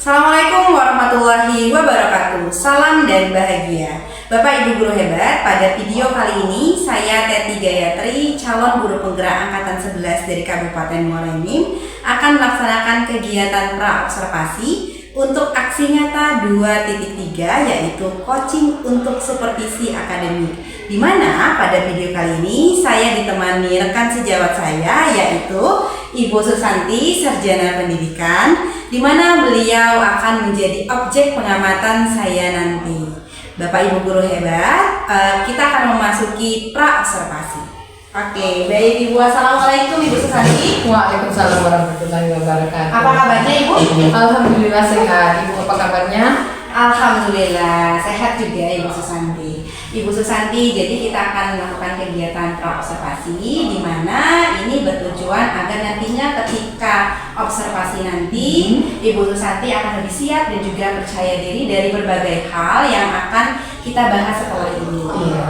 Assalamualaikum warahmatullahi wabarakatuh. Salam dan bahagia. Bapak Ibu guru hebat, pada video kali ini saya Teti Gayatri, calon guru penggerak angkatan 11 dari Kabupaten Muara Enim, akan melaksanakan kegiatan pra-observasi untuk aksi nyata 2.3, yaitu coaching untuk supervisi akademik. Di mana pada video kali ini saya ditemani rekan sejawat saya, yaitu Ibu Susanti, Sarjana Pendidikan, di mana beliau akan menjadi objek pengamatan saya nanti. Bapak Ibu guru hebat, kita akan memasuki pra-observasi. Oke, baik Ibu. Assalamualaikum Ibu Susanti. Waalaikumsalam warahmatullahi wabarakatuh. Apa kabarnya Ibu? Alhamdulillah sehat. Ibu apa kabarnya? Alhamdulillah sehat juga Ibu Susanti. Ibu Susanti, jadi kita akan melakukan kegiatan pra-observasi di mana ini bertujuan agar nantinya ketika observasi nanti Ibu Susanti akan lebih siap dan juga percaya diri dari berbagai hal yang akan kita bahas setelah ini. Iya.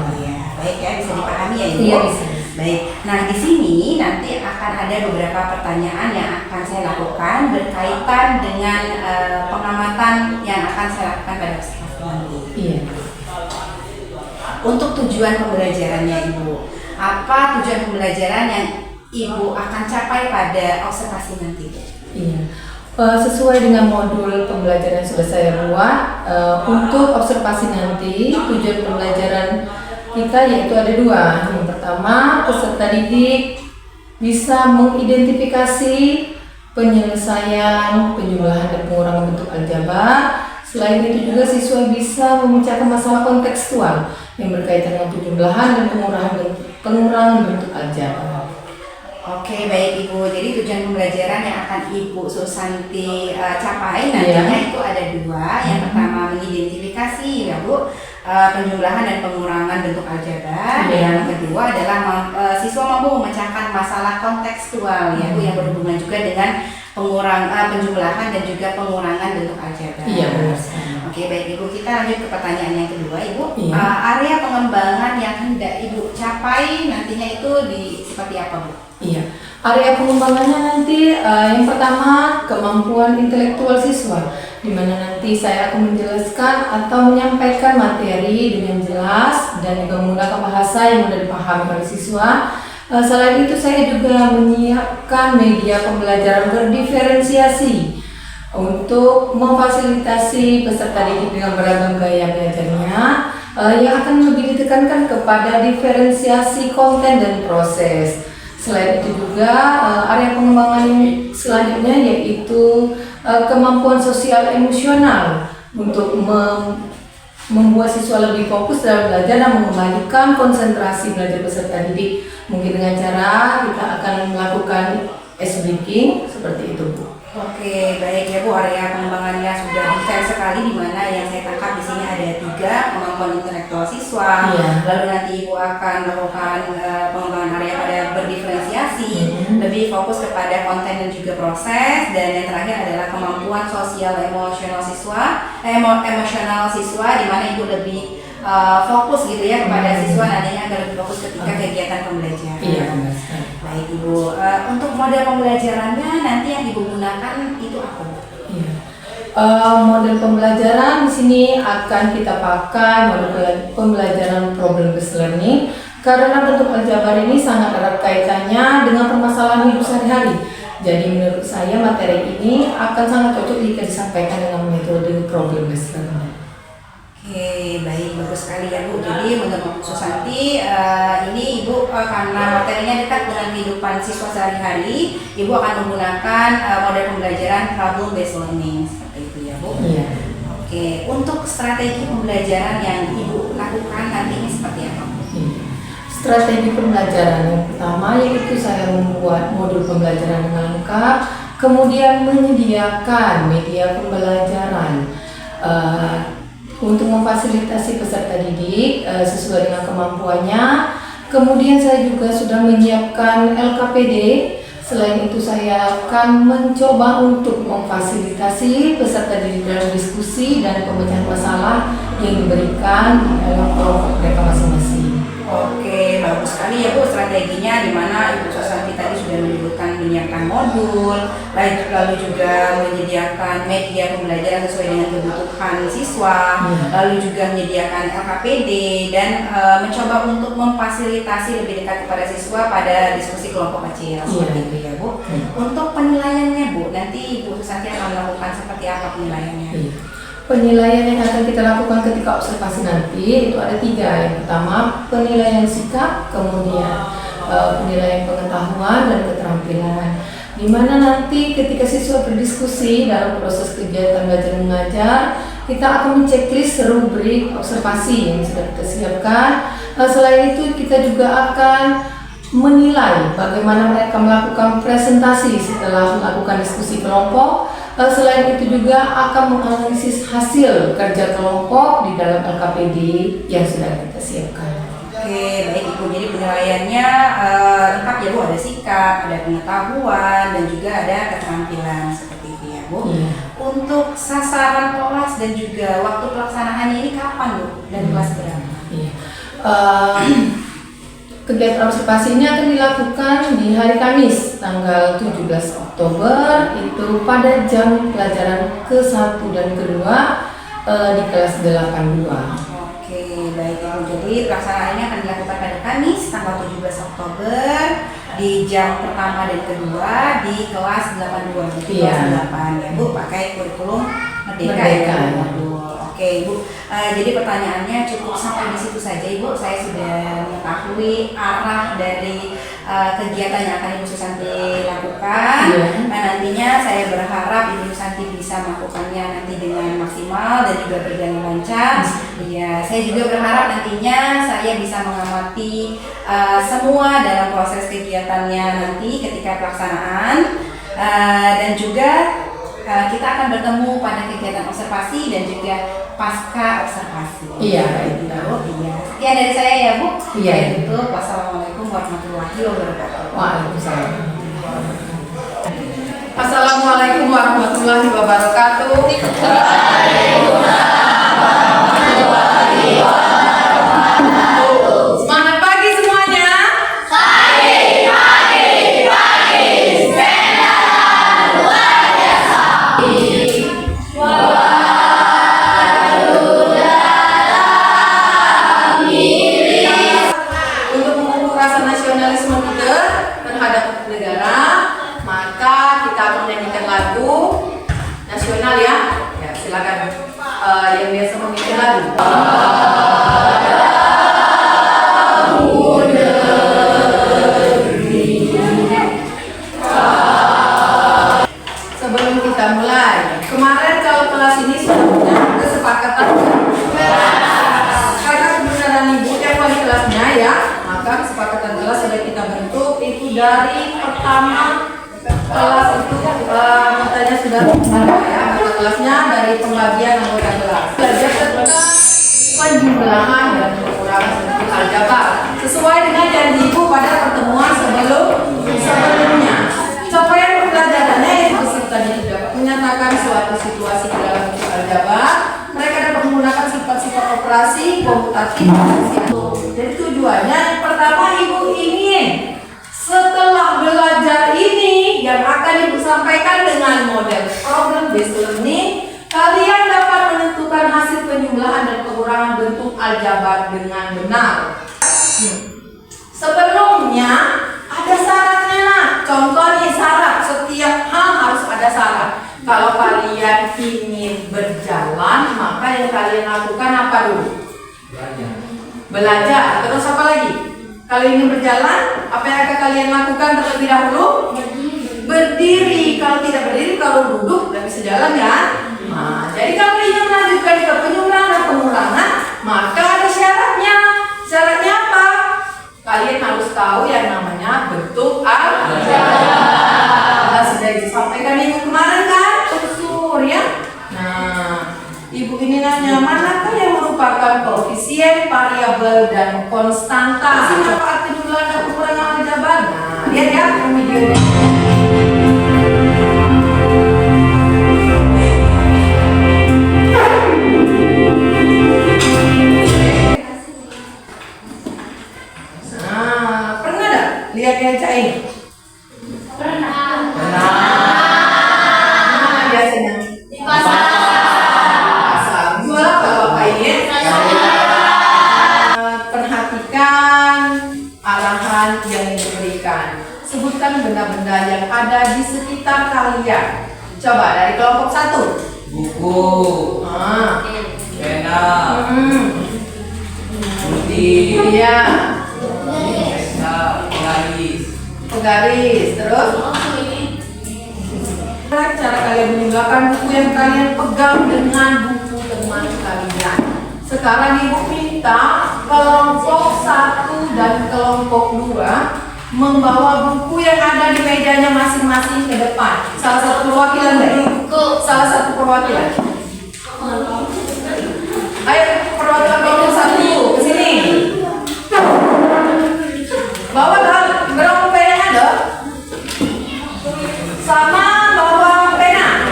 Baik ya, bisa dipahami ya Ibu? Iya, bisa. Baik. Nah, di sini nanti akan ada beberapa pertanyaan yang akan saya lakukan berkaitan dengan pengamatan yang akan saya lakukan pada observasi nanti. Iya. Untuk tujuan pembelajarannya Ibu, apa tujuan pembelajaran yang Ibu akan capai pada observasi nanti? Iya. Sesuai dengan modul pembelajaran yang sudah saya buat, untuk observasi nanti tujuan pembelajaran kita yaitu ada dua. Yang pertama, peserta didik bisa mengidentifikasi penyelesaian, penjumlahan dan pengurangan bentuk aljabar. Selain itu juga siswa bisa memecahkan masalah kontekstual yang berkaitan dengan penjumlahan dan pengurangan bentuk aljabar. Oke, baik Ibu. Jadi tujuan pembelajaran yang akan Ibu Susanti capai nantinya itu ada dua. Yang pertama mengidentifikasi ya Bu, penjumlahan dan pengurangan bentuk aljabar. Yang kedua adalah siswa mampu memecahkan masalah kontekstual ya Bu, yang berhubungan juga dengan penjumlahan dan juga pengurangan bentuk aljabar. Iya, benar. Oke, baik Ibu, kita lanjut ke pertanyaan yang kedua Ibu. Iya. Area pengembangan yang hendak Ibu capai nantinya itu seperti apa Bu? Iya, area pengembangannya nanti yang pertama kemampuan intelektual siswa, di mana nanti saya akan menjelaskan atau menyampaikan materi dengan jelas dan juga menggunakan bahasa yang mudah dipahami oleh siswa. Selain itu saya juga menyiapkan media pembelajaran berdiferensiasi untuk memfasilitasi peserta didik dengan beragam gaya belajarnya, yang akan lebih ditekankan kepada diferensiasi konten dan proses. Selain itu juga area pengembangan selanjutnya yaitu kemampuan sosial emosional untuk membuat siswa lebih fokus dalam belajar dan mengembalikan konsentrasi belajar peserta didik. Mungkin dengan cara kita akan melakukan ice breaking seperti itu Bu. Oke, baik ya Bu, area pengembangannya sudah detail sekali, di mana yang saya tangkap di sini ada 3, kemampuan intelektual siswa. Iya. Lalu nanti Ibu akan melakukan pengembangan area pada berdiferensiasi, lebih fokus kepada konten dan juga proses, dan yang terakhir adalah kemampuan sosial emosional siswa, emosional siswa, di mana Ibu lebih fokus gitu ya kepada siswa nantinya agar lebih fokus ketika kegiatan pembelajaran. Iya, benar. Baik Ibu, untuk model pembelajarannya nanti yang Ibu gunakan itu apa Bu? Iya. Model pembelajaran di sini akan kita pakai model pembelajaran problem based learning karena bentuk aljabar ini sangat erat kaitannya dengan permasalahan hidup sehari-hari. Jadi menurut saya materi ini akan sangat cocok jika disampaikan dengan metode problem based learning. Oke, baik, bagus sekali ya Bu. Jadi menurut Susanti, ini Ibu karena materinya dekat dengan kehidupan siswa sehari-hari, Ibu akan menggunakan model pembelajaran problem based learning seperti itu ya Bu. Iya. Oke, untuk strategi pembelajaran yang Ibu lakukan nantinya seperti apa Bu? Strategi pembelajaran yang pertama yaitu saya membuat modul pembelajaran dengan lengkap, kemudian menyediakan media pembelajaran untuk memfasilitasi peserta didik sesuai dengan kemampuannya. Kemudian saya juga sudah menyiapkan LKPD. Selain itu saya akan mencoba untuk memfasilitasi peserta didik dalam diskusi dan pemecahan masalah yang diberikan di dalam kelompok mereka masing-masing. Oke, bagus sekali ya Bu strateginya, di mana Ibu Susanti tadi sudah menyebutkan menyiapkan modul, lalu juga menyediakan media pembelajaran sesuai dengan kebutuhan siswa, lalu juga menyediakan LKPD dan mencoba untuk memfasilitasi lebih dekat kepada siswa pada diskusi kelompok kecil seperti itu ya Bu. Untuk penilaiannya Bu, nanti Bu Susanti akan melakukan seperti apa penilaiannya? Penilaian yang akan kita lakukan ketika observasi nanti itu ada 3. Yang pertama penilaian sikap, kemudian penilaian pengetahuan dan keterampilan. Di mana nanti ketika siswa berdiskusi dalam proses kegiatan belajar mengajar, kita akan menceklis rubrik observasi yang sudah kita siapkan. Selain itu kita juga akan menilai bagaimana mereka melakukan presentasi setelah melakukan diskusi kelompok. Selain itu juga akan menganalisis hasil kerja kelompok di dalam LKPD yang sudah kita siapkan. Oke, baik Ibu. Jadi penilaiannya lengkap ya Bu, ada sikap, ada pengetahuan, dan juga ada keterampilan seperti itu ya Bu. Untuk sasaran kelas dan juga waktu pelaksanaannya ini kapan Bu? Dan kelas berapa? Kegiatan observasi ini akan dilakukan di hari Kamis tanggal 17 Oktober itu pada jam pelajaran ke-1 dan ke-2 di kelas 82. Oke, baik Ibu. Jadi pelaksanaannya akan dilakukan pada Kamis tanggal 17 Oktober di jam pertama dan kedua di kelas 82. Jadi kelas 8 ya Bu, pakai kurikulum Merdeka ya Bu. Oke Ibu, jadi pertanyaannya cukup sampai di situ saja Ibu. Saya sudah mengetahui arah dari kegiatan yang akan Ibu Susanti lakukan. Nah, nantinya saya berharap Ibu Susanti bisa melakukannya nanti dengan maksimal dan juga berjalan lancar. Iya, saya juga berharap nantinya saya bisa mengamati semua dalam proses kegiatannya nanti ketika pelaksanaan dan juga kita akan bertemu pada kegiatan observasi dan juga pasca observasi. Iya, itu. Iya. Sekian dari saya ya Bu. Iya. Itu. Wassalamualaikum warahmatullahi wabarakatuh. Waalaikumsalam. Assalamualaikum warahmatullahi wabarakatuh. Semangat pagi semuanya. Untuk memupuk rasa nasionalisme kita terhadap negara, maka kita akan menyanyikan lagu nasional ya. Ya, silakan yang biasa memimpin lagu. Sebelum kita mulai, kemarin kalau kelas ini sudah punya kesepakatan karena kebenaran ibu yang wali kelasnya ya, maka kesepakatan kelas sudah kita bentuk itu dari pertama kelas itu katanya sudah ada ya, anggota kelasnya dari pembagian anggota kelas. Belajar tentang penjumlahan dan pengurangan bentuk aljabar sesuai dengan janji ibu pada pertemuan sebelumnya. Capaian pembelajarannya yang pesertanya dapat menyatakan suatu situasi di dalam bentuk aljabar. Mereka dapat menggunakan sifat-sifat operasi komutatif. Jadi tujuannya yang pertama ibu ingin setelah belajar ini yang akan ibu sampaikan dengan model problem based learning, kalian dapat menentukan hasil penjumlahan dan pengurangan bentuk aljabar dengan benar. Sebelumnya ada syaratnya nah. Contoh nih syarat, setiap hal harus ada syarat. Kalau kalian ingin berjalan, maka yang kalian lakukan apa dulu? Belajar. Terus apa lagi? Kalau ingin berjalan, apa yang akan kalian lakukan terlebih dahulu? Berdiri. Kalau tidak berdiri, kalau duduk tidak bisa jalan ya. Nah, jadi kalau ingin melanjutkan ke penjumlahan dan pengurangan, maka ada syaratnya. Syaratnya apa? Kalian harus tahu yang namanya bentuk aljabar. Sudah disampaikan ibu kemarin kan? Unsur ya. Nah, ibu ini nanya manakah yang merupakan koefisien, variabel dan konstanta? Apa arti penjumlahan dan pengurangan aljabar? Nah, lihat ya video ini. Lihat yang ini. ada di sekitar kalian? Coba dari kelompok 1. Buku, pena, putih, Iya. pena, penggaris. Penggaris. Terus? Cara kalian meninggalkan buku yang kalian pegang dengan buku teman kalian. Sekarang ibu minta kelompok 1 dan kelompok 2 membawa buku yang ada di mejanya masing-masing ke depan. Salah satu perwakilan deh. Salah satu perwakilan. Ayo perwakilan kelompok 1 ke sini. Bawa berapa pena ada? Sama bawa pena.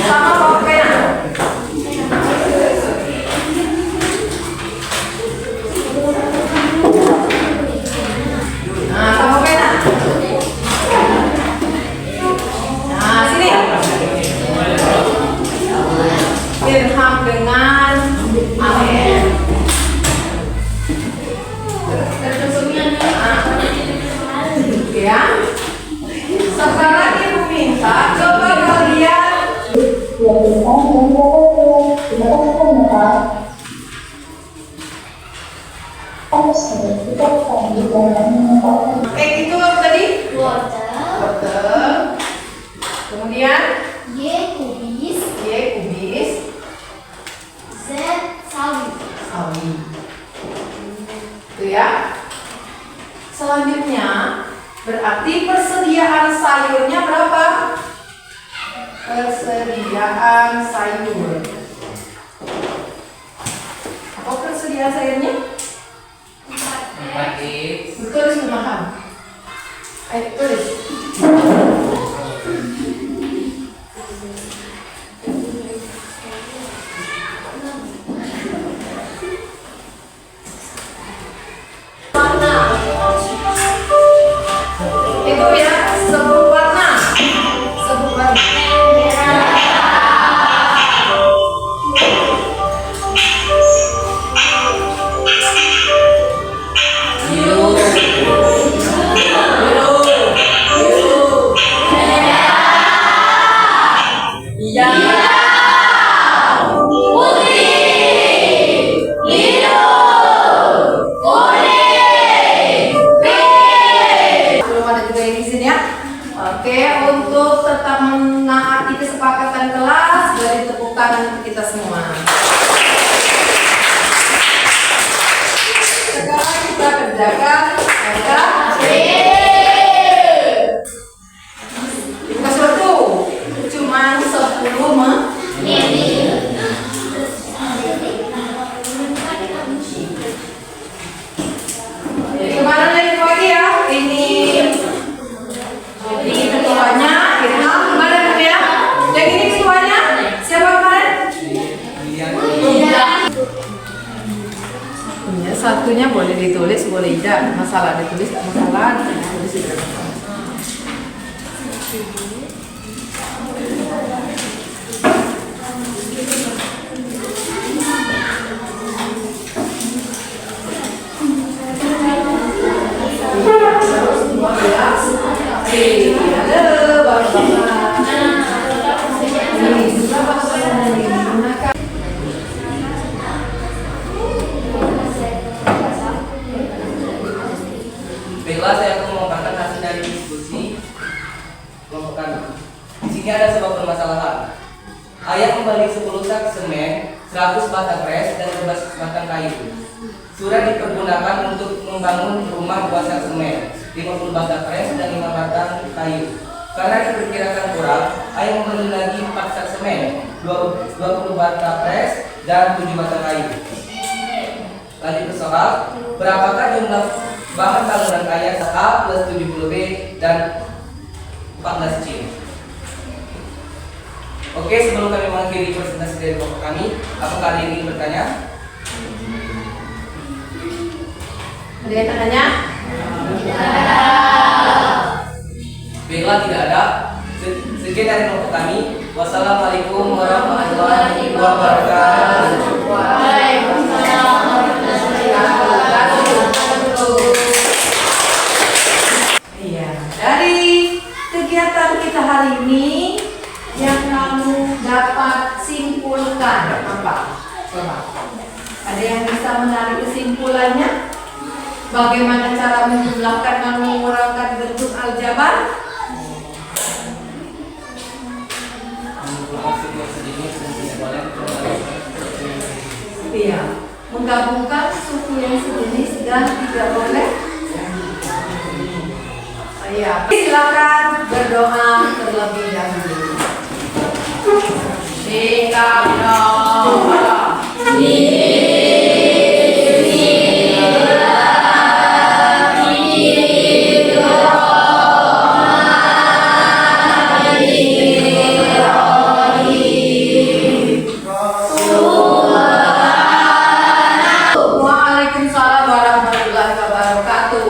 Sama bawa pena. Nah, sama pena. Nah, sini. Dirham dengan amen. Ya. Sekarang ibu minta coba kalian itu apa tadi? Wortel. Kemudian Y kubis. Sawi. Itu ya. Selanjutnya berarti persediaan sayurnya berapa? Persediaan sayur. Apa persediaan sayurnya? 4x. Tulis mahal. Ayo tulis. Itu ya, sebut warna. Sebut warna. Belum ada juga yang izin ya. Oke, untuk tetap menaati kesepakatan kelas, beri tepuk tangan untuk kita semua. Sekarang kita kerjakan tugas waktu cuma 10 menit. Jadi kemarin lagi pagi ya, ini ketuanya, kemana ya? Yang ini ketuanya, siapa kemarin? Ya, satunya boleh ditulis, boleh tidak masalah, ditulis tak masalah, ditulis tidak masalah. Baiklah, saya akan memaparkan hasil dari diskusi kelompok kami. Di sini ada sebuah permasalahan. Ayah kembali 10 sak semen, 100 batang pres, dan 12 batang kayu. Sudah dipergunakan untuk membangun rumah 2 sak semen, 50 batang pres, dan 5 batang kayu. Karena diperkirakan kurang, ayah membeli lagi 4 sak semen, 20 batang pres, dan 7 batang kayu. Lanjut ke soal, berapakah jumlah bahan bangunan ayah A plus 70B dan 14C? Oke, sebelum kami mengakhiri presentasi dari kelompok kami, apakah ada yang ingin bertanya? Ada yang tanya? Baiklah, tidak ada. Sekian dari kelompok kami. Wassalamualaikum warahmatullahi wabarakatuh. Waalaikumsalam warahmatullahi wabarakatuh. Iya, dari kegiatan simpulkan apa? Coba. Ada yang bisa menarik kesimpulannya? Bagaimana cara menjumlahkan dan mengurangkan bentuk aljabar? Iya, menggabungkan suku yang sejenis dan tidak boleh. Iya, silakan berdoa terlebih dahulu. Waalaikumsalam warahmatullahi wabarakatuh.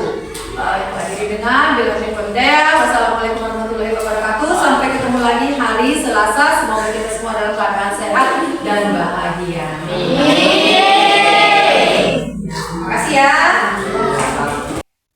Baik, hadirin dengan Bilani Pondel. Wassalamualaikum warahmatullahi wabarakatuh. Sampai ketemu lagi hari Selasa. Semoga kita semua dalam keadaan sehat dan bahagia. Terima kasih ya.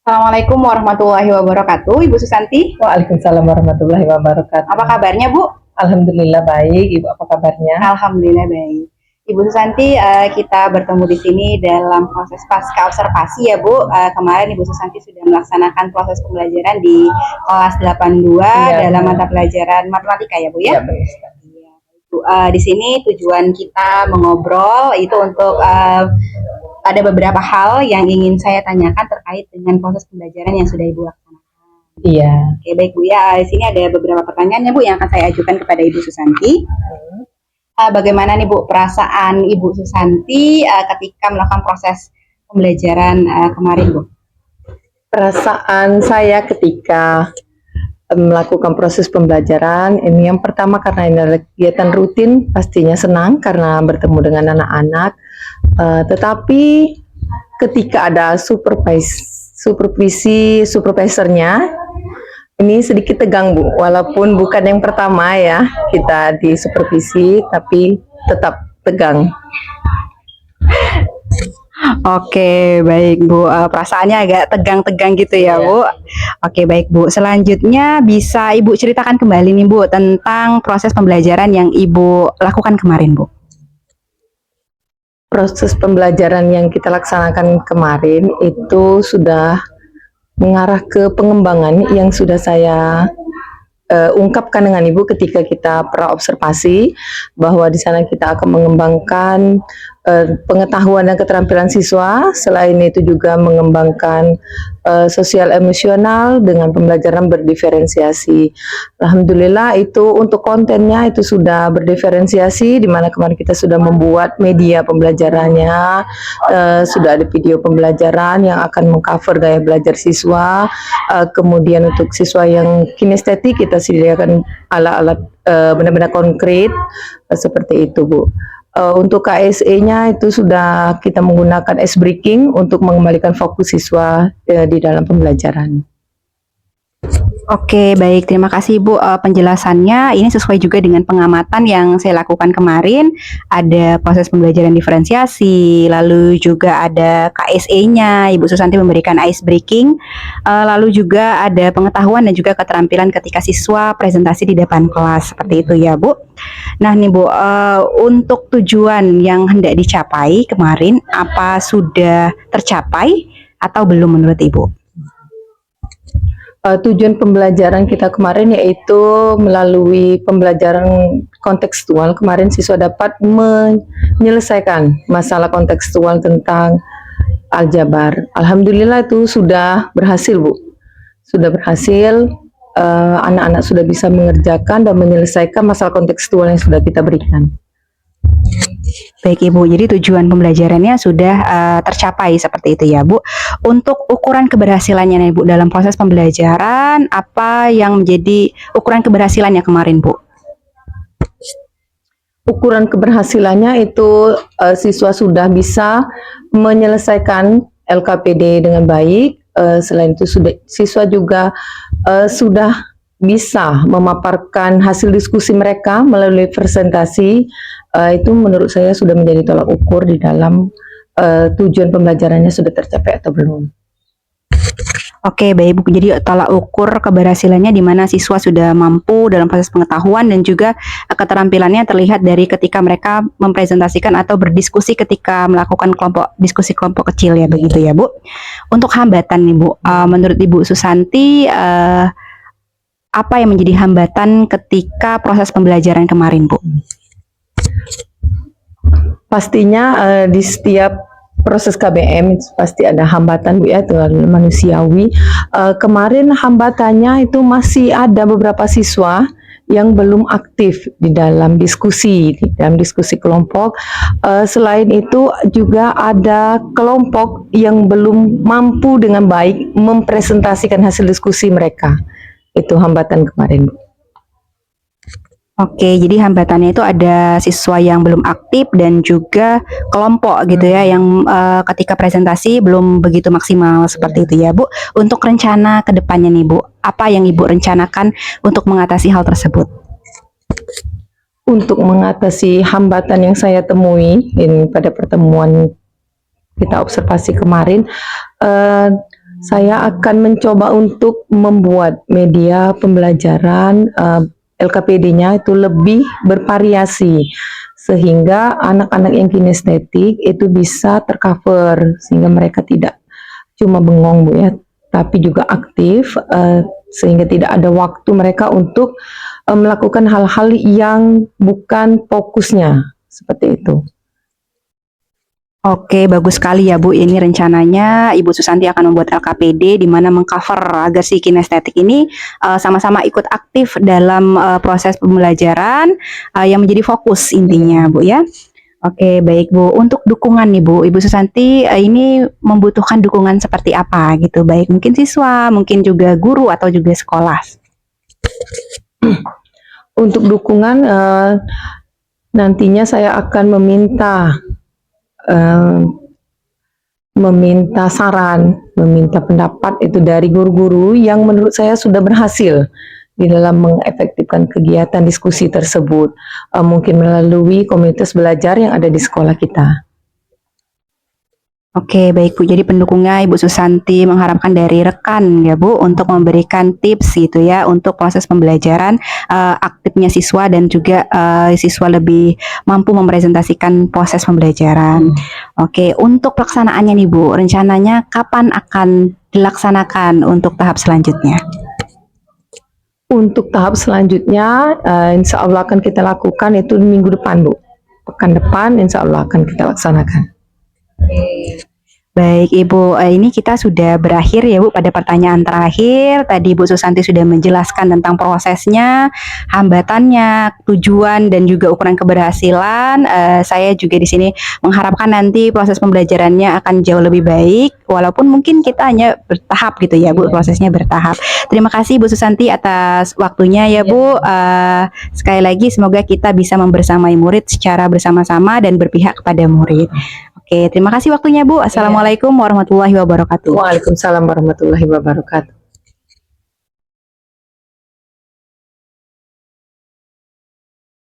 Assalamualaikum warahmatullahi wabarakatuh, Ibu Susanti. Waalaikumsalam warahmatullahi wabarakatuh. Apa kabarnya, Bu? Alhamdulillah baik. Ibu apa kabarnya? Alhamdulillah baik. Ibu Susanti, kita bertemu di sini dalam proses pasca observasi ya, Bu. Kemarin Ibu Susanti sudah melaksanakan proses pembelajaran di kelas 82 Iya, dalam Bu. mata pelajaran matematika ya, Bu ya? Ya, baik. Iya. Bu, di sini tujuan kita mengobrol itu untuk ada beberapa hal yang ingin saya tanyakan terkait dengan proses pembelajaran yang sudah Ibu laksanakan. Iya. Oke, baik Bu ya. Di sini ada beberapa pertanyaan ya, Bu, yang akan saya ajukan kepada Ibu Susanti. Bagaimana nih Bu perasaan Ibu Susanti ketika melakukan proses pembelajaran kemarin, Bu? Perasaan saya ketika melakukan proses pembelajaran ini yang pertama karena ini adalah kegiatan rutin, pastinya senang karena bertemu dengan anak-anak. Tetapi ketika ada supervisornya ini sedikit tegang, Bu, walaupun bukan yang pertama ya kita di supervisi, tapi tetap tegang. Oke, baik Bu. Perasaannya agak tegang-tegang gitu ya, Iya. Bu. Oke, baik Bu. Selanjutnya bisa Ibu ceritakan kembali nih, Bu, tentang proses pembelajaran yang Ibu lakukan kemarin, Bu. Proses pembelajaran yang kita laksanakan kemarin itu sudah mengarah ke pengembangan yang sudah saya ungkapkan dengan Ibu ketika kita praobservasi, bahwa di sana kita akan mengembangkan pengetahuan dan keterampilan siswa. Selain itu juga mengembangkan sosial emosional dengan pembelajaran berdiferensiasi. Alhamdulillah itu untuk kontennya itu sudah berdiferensiasi, di mana kemarin kita sudah membuat media pembelajarannya, sudah ada video pembelajaran yang akan mengcover gaya belajar siswa. Kemudian untuk siswa yang kinestetik kita sediakan alat-alat benar-benar konkret seperti itu, Bu. Untuk KSE-nya itu sudah kita menggunakan ice breaking untuk mengembalikan fokus siswa di dalam pembelajaran. Oke, baik. Terima kasih Bu penjelasannya. Ini sesuai juga dengan pengamatan yang saya lakukan kemarin. Ada proses pembelajaran diferensiasi, lalu juga ada KSE-nya. Ibu Susanti memberikan ice breaking, lalu juga ada pengetahuan dan juga keterampilan ketika siswa presentasi di depan kelas. Seperti itu ya, Bu. Nah nih Bu, untuk tujuan yang hendak dicapai kemarin, apa sudah tercapai atau belum menurut Ibu? Tujuan pembelajaran kita kemarin yaitu melalui pembelajaran kontekstual. Kemarin siswa dapat menyelesaikan masalah kontekstual tentang aljabar. Alhamdulillah itu sudah berhasil, Bu. Sudah berhasil, anak-anak sudah bisa mengerjakan dan menyelesaikan masalah kontekstual yang sudah kita berikan. Baik Ibu, jadi tujuan pembelajarannya sudah tercapai seperti itu ya Bu. Untuk ukuran keberhasilannya nih Bu dalam proses pembelajaran, apa yang menjadi ukuran keberhasilannya kemarin Bu? Ukuran keberhasilannya itu siswa sudah bisa menyelesaikan LKPD dengan baik. Selain itu siswa juga sudah bisa memaparkan hasil diskusi mereka melalui presentasi. Itu menurut saya sudah menjadi tolak ukur di dalam tujuan pembelajarannya sudah tercapai atau belum. Oke, baik Bu. Jadi tolak ukur keberhasilannya di mana siswa sudah mampu dalam proses pengetahuan dan juga keterampilannya terlihat dari ketika mereka mempresentasikan atau berdiskusi ketika melakukan diskusi kelompok kecil ya, begitu ya Bu. Untuk hambatan nih Bu, menurut Ibu Susanti apa yang menjadi hambatan ketika proses pembelajaran kemarin Bu? Pastinya di setiap proses KBM itu pasti ada hambatan Bu ya, itu manusiawi. Kemarin hambatannya itu masih ada beberapa siswa yang belum aktif di dalam diskusi kelompok. Selain itu juga ada kelompok yang belum mampu dengan baik mempresentasikan hasil diskusi mereka. Itu hambatan kemarin Bu. Oke, jadi hambatannya itu ada siswa yang belum aktif dan juga kelompok gitu ya yang ketika presentasi belum begitu maksimal seperti itu ya Bu. Untuk rencana ke depannya nih Bu, apa yang Ibu rencanakan untuk mengatasi hal tersebut? Untuk mengatasi hambatan yang saya temui pada pertemuan kita observasi kemarin, saya akan mencoba untuk membuat media pembelajaran LKPD-nya itu lebih bervariasi sehingga anak-anak yang kinestetik itu bisa tercover sehingga mereka tidak cuma bengong Bu ya, tapi juga aktif sehingga tidak ada waktu mereka untuk melakukan hal-hal yang bukan fokusnya seperti itu. Oke, bagus sekali ya Bu. Ini rencananya Ibu Susanti akan membuat LKPD di mana mengcover agar si kinestetik ini sama-sama ikut aktif dalam proses pembelajaran yang menjadi fokus intinya Bu ya. Oke, baik Bu. Untuk dukungan nih Bu, Ibu Susanti ini membutuhkan dukungan seperti apa gitu? Baik mungkin siswa, mungkin juga guru atau juga sekolah. Untuk dukungan nantinya saya akan meminta saran, meminta pendapat itu dari guru-guru yang menurut saya sudah berhasil di dalam mengefektifkan kegiatan diskusi tersebut, mungkin melalui komunitas belajar yang ada di sekolah kita. Oke, baik Bu. Jadi pendukungnya Ibu Susanti mengharapkan dari rekan ya Bu untuk memberikan tips gitu ya untuk proses pembelajaran aktifnya siswa dan juga siswa lebih mampu mempresentasikan proses pembelajaran. Oke, untuk pelaksanaannya nih Bu, rencananya kapan akan dilaksanakan untuk tahap selanjutnya? Untuk tahap selanjutnya, insya Allah akan kita lakukan itu minggu depan Bu. Pekan depan insya Allah akan kita laksanakan. Baik Ibu, ini kita sudah berakhir ya Bu pada pertanyaan terakhir. Tadi Bu Susanti sudah menjelaskan tentang prosesnya, hambatannya, tujuan dan juga ukuran keberhasilan. Saya juga di sini mengharapkan nanti proses pembelajarannya akan jauh lebih baik, walaupun mungkin kita hanya bertahap gitu ya Bu, prosesnya bertahap. Terima kasih Bu Susanti atas waktunya ya Bu. Sekali lagi semoga kita bisa membersamai murid secara bersama-sama dan berpihak kepada murid. Oke, terima kasih waktunya Bu. Assalamualaikum warahmatullahi wabarakatuh. Waalaikumsalam warahmatullahi wabarakatuh.